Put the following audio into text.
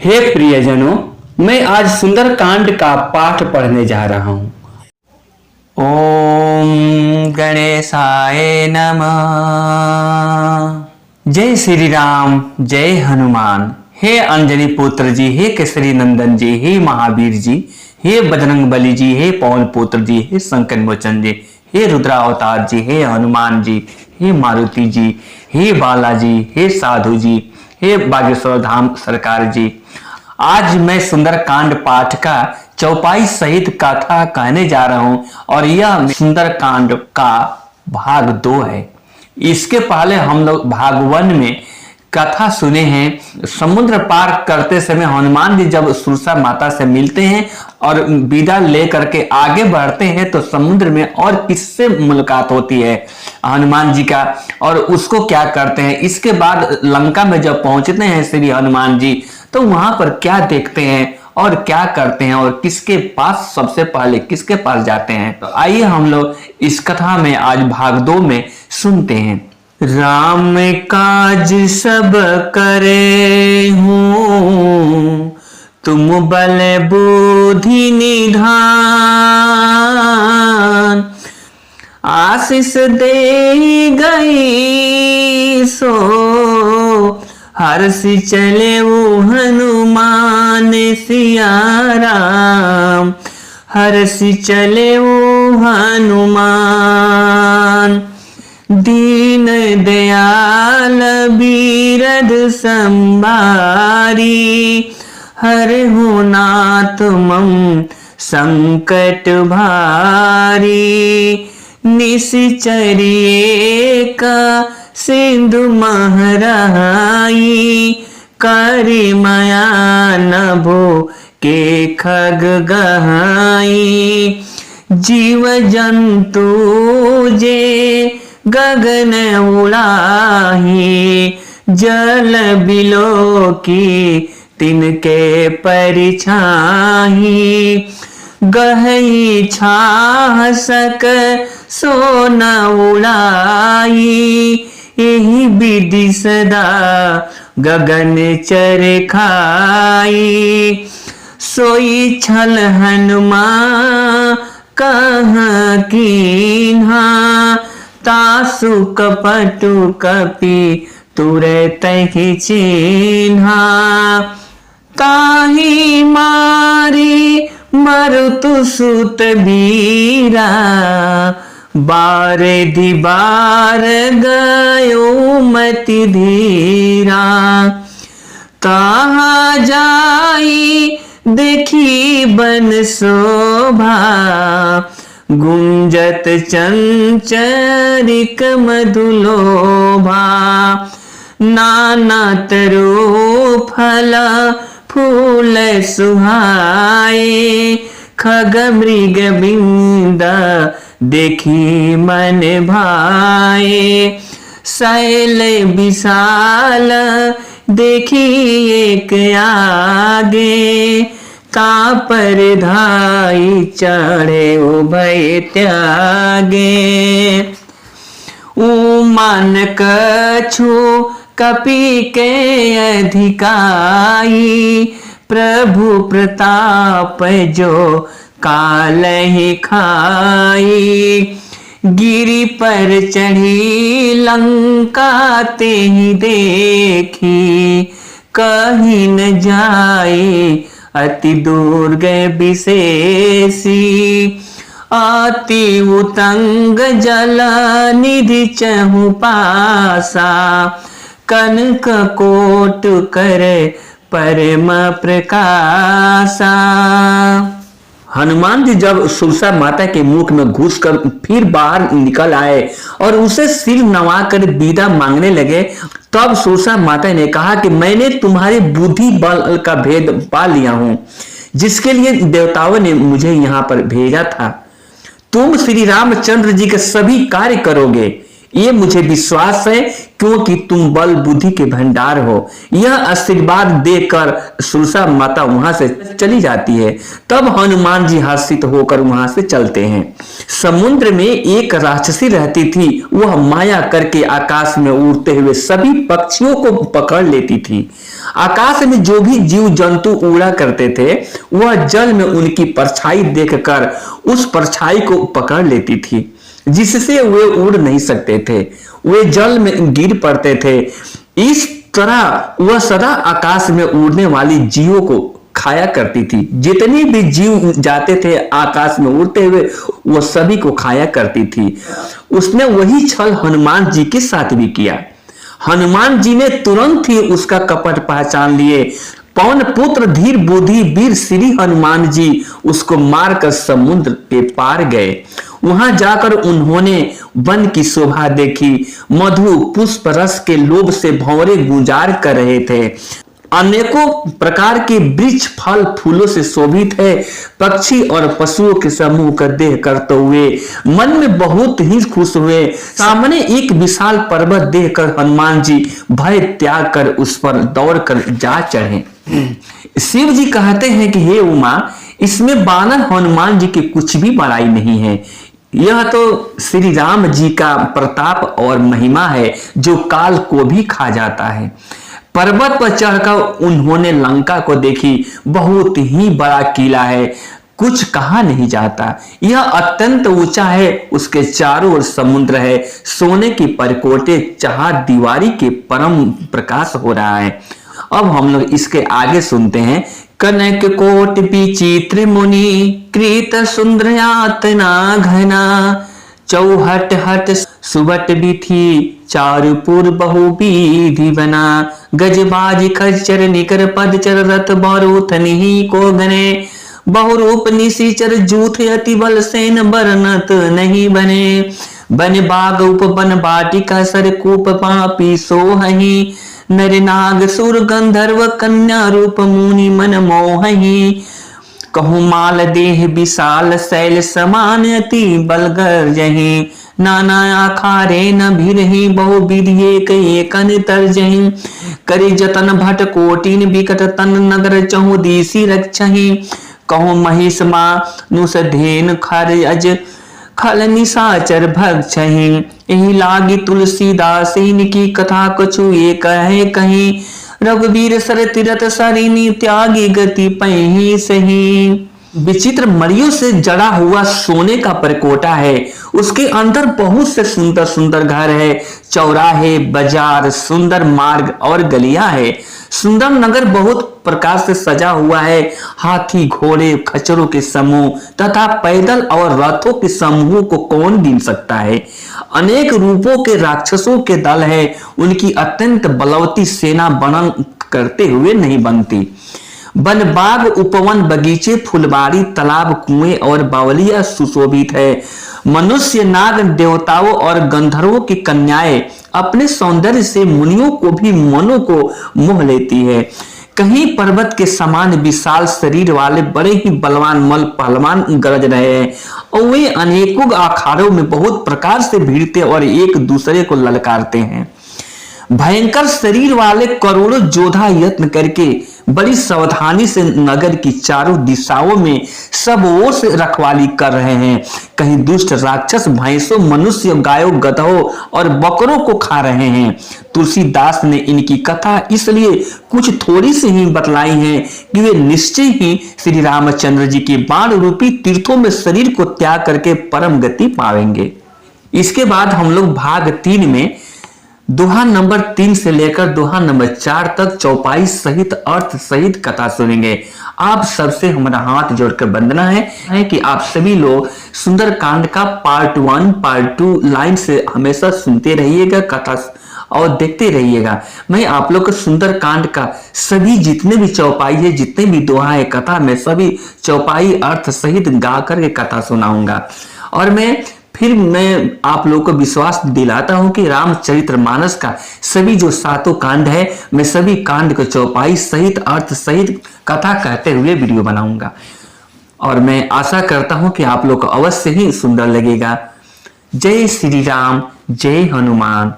हे प्रियजनों, मैं आज सुंदर कांड का पाठ पढ़ने जा रहा हूँ। ओम गणेशाय नमः। जय श्री राम, जय हनुमान। हे अंजनी पुत्र जी, हे केसरी नंदन जी, हे महावीर जी, हे बजरंग बली जी, हे पवन पुत्र जी, हे संकट मोचन जी, हे रुद्रावतार जी, हे हनुमान जी, हे मारुति जी, हे बालाजी, हे साधु जी, हे बागेश्वर धाम सरकार जी। आज मैं सुंदर कांड पाठ का चौपाई सहित कथा कहने जा रहा हूं और यह सुंदर कांड का भाग 2 है। इसके पहले हम लोग भाग 1 में कथा सुने हैं। समुद्र पार करते समय हनुमान जी जब सुरसा माता से मिलते हैं और विदा लेकर के आगे बढ़ते हैं तो समुद्र में और किससे मुलाकात होती है हनुमान जी का, और उसको क्या करते हैं। इसके बाद लंका में जब पहुंचते हैं श्री हनुमान जी तो वहां पर क्या देखते हैं और क्या करते हैं और किसके पास सबसे पहले किसके पास जाते हैं। तो आइए हम लोग इस कथा में आज भाग 2 में सुनते हैं। राम काज सब करे हूँ, तुम बल बुद्धि निधान। आशीष दे गई सो हर्षि चले वो हनुमान सिया राम। हर्षि चले वो हनुमान। दीन दयाल बीरद संभारी। हरहु नाथ मम संकट भारी। निश्चर्ये का सिंधु महराई। करि माया नभो के खग गहाई। जीव जंतु जे गगन उड़ाही। जल बिलो की तिनके परिछाही। गहई छाह सक सोन उड़ाई। यही विधि सदा गगन चरखाई। सोई छल हनुमान कहाँ कीन्हा। तासु कपटु कपि तुरत ही चिन्हा। ताहि मारी मरुतु सुत बीरा। बारधि बार गयो मति धीरा। कहाँ जाई देखी बन शोभा। गुंजत चंचरिक मधुलोभा। नाना तरो फल फूल सुहाए। खग मृग बिंद देखी मन भाए। शैल विशाल देखी एक आगे। कापर धाई चढ़े उभय त्यागे। उमन कछु कपि के अधिकाई। प्रभु प्रताप जो कालहि खाई। गिरि पर चढ़ी लंका ते ही देखी। कहीं न जाए अति दुर्ग विशेषी। अति उतंग जल निधि चहु पासा। कनक कोट कर परम प्रकाशा। हनुमान जी जब सुरसा माता के मुख में घुसकर फिर बाहर निकल आए और उसे सिर नवाकर विदा मांगने लगे, तब सुरसा माता ने कहा कि मैंने तुम्हारी बुद्धि बल का भेद पा लिया हूं, जिसके लिए देवताओं ने मुझे यहां पर भेजा था। तुम श्री रामचंद्र जी के सभी कार्य करोगे, ये मुझे विश्वास है क्योंकि तुम बल बुद्धि के भंडार हो। यह आशीर्वाद देकर सुरसा माता वहां से चली जाती है। तब हनुमान जी हर्षित होकर वहां से चलते हैं। समुद्र में एक राक्षसी रहती थी। वह माया करके आकाश में उड़ते हुए सभी पक्षियों को पकड़ लेती थी। आकाश में जो भी जीव जंतु उड़ा करते थे वह जल में उनकी परछाई देखकर उस परछाई को पकड़ लेती थी, जिससे वे उड़ नहीं सकते थे, वे जल में गिर पड़ते थे। इस तरह वह सदा आकाश में उड़ने वाली जीवों को खाया करती थी। जितने भी जीव जाते थे आकाश में उड़ते हुए वह सभी को खाया करती थी। उसने वही छल हनुमान जी के साथ भी किया। हनुमान जी ने तुरंत ही उसका कपट पहचान लिए। पवन पुत्र धीर बुद्धि वीर श्री हनुमान जी उसको मारकर समुद्र के पार गए। वहां जाकर उन्होंने वन की शोभा देखी। मधु पुष्प रस के लोभ से भंवरे गुंजार कर रहे थे। अनेकों प्रकार के वृक्ष फल फूलों से शोभित है। पक्षी और पशुओं के समूह का देख करते हुए मन में बहुत ही खुश हुए। सामने एक विशाल पर्वत देखकर हनुमान जी भय त्याग कर उस पर दौड़कर जा चढ़े। शिव जी कहते हैं कि हे उमा, इसमें बानर हनुमान जी की कुछ भी बड़ाई नहीं है। यह तो श्री राम जी का प्रताप और महिमा है जो काल को भी खा जाता है। पर्वत पर चढ़कर उन्होंने लंका को देखी। बहुत ही बड़ा किला है, कुछ कहा नहीं जाता। यह अत्यंत ऊंचा है, उसके चारों ओर समुद्र है। सोने की परकोटे चार दीवारी के परम प्रकाश हो रहा है। अब हम लोग इसके आगे सुनते हैं। कनक कोट विचित्र मुनि कृत सुंदरयातना घना चौहट हट सुबट बिथि चारुपुर बहुविधि बना गजबाज खच्चर निकर पदचर रथ बारूथ निहि को गने बहुरूप निशिचर जूथ अति बल सेन बरनत नहीं बने बन बाग उपवन बाटिका सरकूप पापी सोहहि नर नाग सुर गंधर्व कन्या रूप मुनि मन मोहहि कहूँ माल देह विशाल शैल समान अति बलगर जही नाना आखारे न भिरहि बहु विधि कन तरजहि करि जतन भट कोटिन विकट तन नगर चहु दिशि रक्षहि कहूँ महिष मानुष धेन खर अज खल निशाचर भक्षहि एहि लागी तुलसीदास इनकी कथा कछु ये कहे कहीं रघुवीर सर तीरथ सरिनी त्यागी गति पही सही। विचित्र मणियों से जड़ा हुआ सोने का परकोटा है। उसके अंदर बहुत से सुंदर सुंदर घर है, चौराहे, बाजार, सुंदर मार्ग और गलियां है। सुंदर नगर बहुत प्रकार से सजा हुआ है। हाथी, घोड़े, खच्चरों के समूह तथा पैदल और रथों के समूह को कौन गिन सकता है। अनेक रूपों के राक्षसों के दल है। उनकी अत्यंत बलवती सेना वर्णन करते हुए नहीं बनती। वन बाग, उपवन, बगीचे, फुलबाड़ी, तालाब, कुएं और बावलियां सुशोभित है। मनुष्य, नाग, देवताओं और गंधर्वों की कन्याएं अपने सौंदर्य से मुनियों को भी मनों को मोह लेती है। कहीं पर्वत के समान विशाल शरीर वाले बड़े ही बलवान मल पहलवान गरज रहे हैं और वे अनेकों अखाड़ों में बहुत प्रकार से भिड़ते और एक दूसरे को ललकारते हैं। भयंकर शरीर वाले करोड़ों योद्धा यत्न करके बड़ी सावधानी से नगर की चारों दिशाओं में सब ओर से रखवाली कर रहे हैं। कहीं दुष्ट राक्षस भैंसों, मनुष्य, गायों, गधों और बकरों को खा रहे हैं। तुलसीदास ने इनकी कथा इसलिए कुछ थोड़ी सी ही बतलाई है कि वे निश्चय ही श्री रामचंद्र जी के बाण रूपी तीर्थों में शरीर को त्याग करके परम गति पावेंगे। इसके बाद हम लोग भाग 3 में दोहा नंबर 3 से लेकर दोहा नंबर 4 तक चौपाई सहित अर्थ सहित कथा सुनेंगे। आप सबसे हमारा हाथ जोड़कर वंदना है कि आप सभी लोग सुंदर कांड का पार्ट 1, पार्ट 2 लाइन से हमेशा सुनते रहिएगा कथा और देखते रहिएगा। मैं आप लोग को सुंदर कांड का सभी जितने भी चौपाई है, जितने भी दोहा है कथा में, सभी चौपाई अर्थ सहित गा करके कथा सुनाऊंगा। और मैं आप लोगों को विश्वास दिलाता हूं कि रामचरितमानस का सभी जो 7 कांड है, मैं सभी कांड को चौपाई सहित अर्थ सहित कथा कहते हुए वीडियो बनाऊंगा और मैं आशा करता हूं कि आप लोग को अवश्य ही सुंदर लगेगा। जय श्री राम, जय हनुमान।